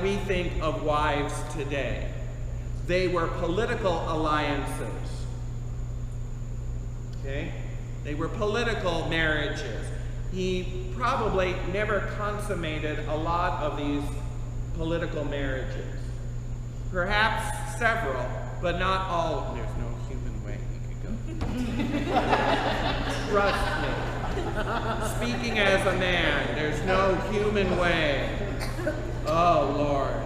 we think of wives today. They were political alliances. Okay? They were political marriages. He probably never consummated a lot of these political marriages. Perhaps several, but not all. There's no human way he could go. Trust me. Speaking as a man, there's no human way. Oh, Lord.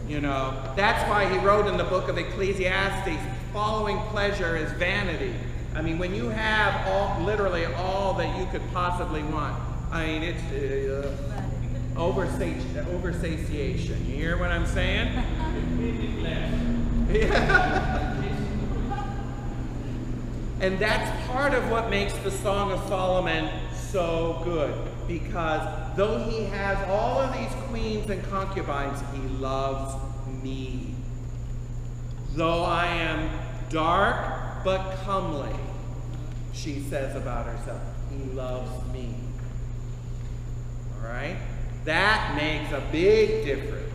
You know, that's why he wrote in the book of Ecclesiastes, following pleasure is vanity. I mean, when you have literally all that you could possibly want, I mean, it's oversatiation. You hear what I'm saying? Yeah. And that's part of what makes the Song of Solomon so good, because though he has all of these queens and concubines, he loves me. Though I am dark but comely, she says about herself, he loves me. All right? That makes a big difference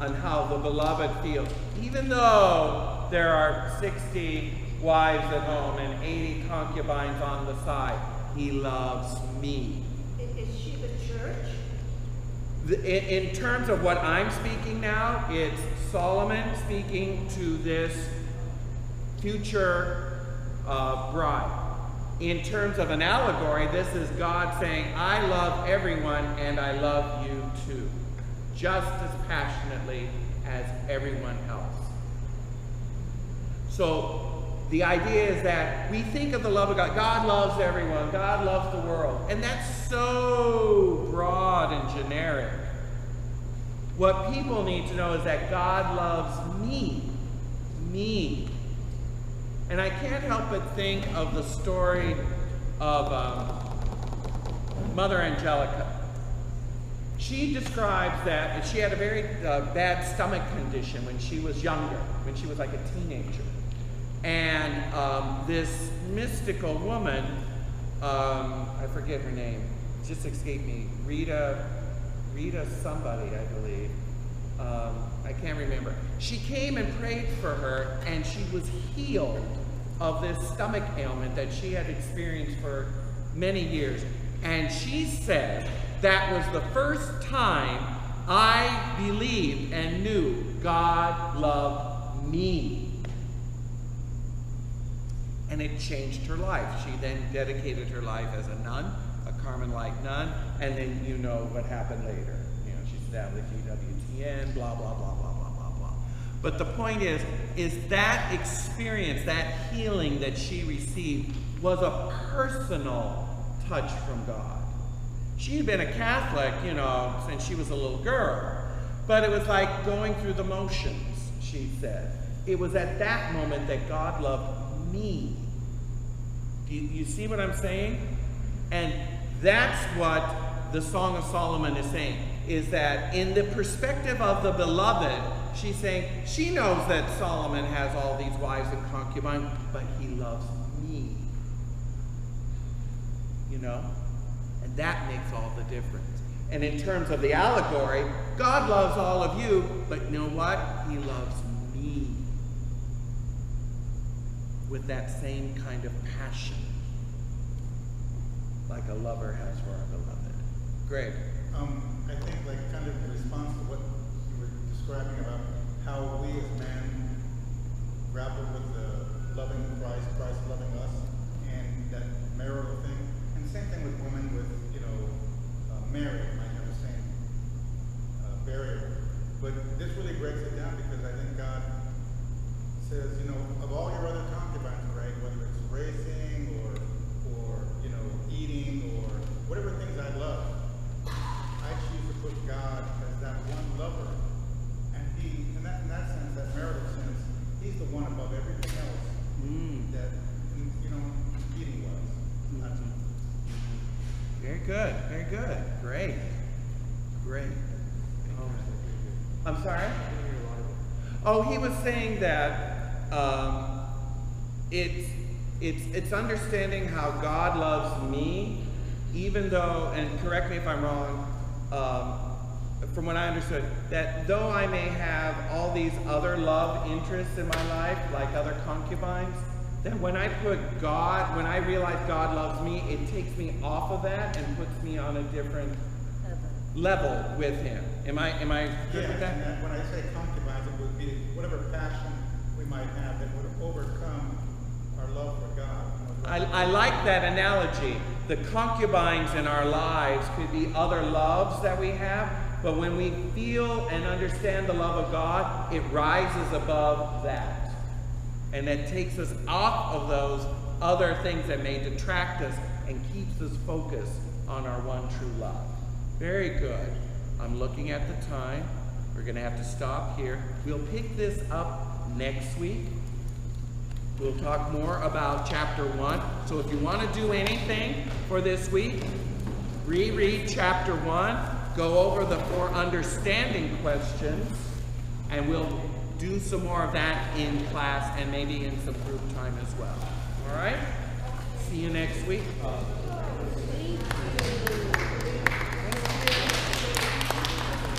on how the beloved feels. Even though there are 60 wives at home and 80 concubines on the side, he loves me. Is she the church? In terms of what I'm speaking now, it's Solomon speaking to this future bride. In terms of an allegory, this is God saying, I love everyone and I love you too, just as passionately as everyone else. So the idea is that we think of the love of God. God loves everyone. God loves the world. And that's so broad and generic. What people need to know is that God loves me. Me. And I can't help but think of the story of Mother Angelica. She describes that she had a very bad stomach condition when she was younger, when she was like a teenager. And this mystical woman, I forget her name, it just escaped me, Rita somebody, I believe. I can't remember. She came and prayed for her, and she was healed of this stomach ailment that she had experienced for many years. And she said, that was the first time I believed and knew God loved me. And it changed her life. She then dedicated her life as a nun, a Carmelite nun, and then you know what happened later. You know, she established EWTN, blah, blah, blah, blah, blah, blah, blah. But the point is that experience, that healing that she received was a personal touch from God. She had been a Catholic, you know, since she was a little girl. But it was like going through the motions, she said. It was at that moment that God loved me. Do you see what I'm saying? And that's what the Song of Solomon is saying, is that in the perspective of the beloved, she's saying she knows that Solomon has all these wives and concubines, but he loves me. You know? And that makes all the difference. And in terms of the allegory, God loves all of you, but you know what? He loves me with that same kind of passion, like a lover has for a beloved. Greg? I think, like, kind of in response to what you were describing about how we as men grapple with the loving Christ, Christ loving us, and that marital thing. And same thing with women with, you know, Mary might have the same barrier. But this really breaks it down, because I think God says, you know, of all your other concubines, right, whether it's racing or you know, eating or whatever things I love, I choose to put God as that one lover. And he, in that sense, that marital sense, he's the one above everything else that, you know, eating was. Very good, very good. Great. Great. I'm sorry? Oh, he was saying that it's understanding how God loves me, even though, and correct me if I'm wrong, from what I understood, that though I may have all these other love interests in my life, like other concubines, that when I put God, when I realize God loves me, it takes me off of that and puts me on a different level with Him. Am I good with that? And when I say concubines, it would be whatever passion we might have that would overcome our love for God. I like that analogy. The concubines in our lives could be other loves that we have, but when we feel and understand the love of God, it rises above that. And that takes us off of those other things that may detract us and keeps us focused on our one true love. Very good. I'm looking at the time. We're going to have to stop here. We'll pick this up next week. We'll talk more about chapter 1. So if you want to do anything for this week, reread chapter 1, go over the 4 understanding questions, and we'll do some more of that in class and maybe in some group time as well. All right? See you next week.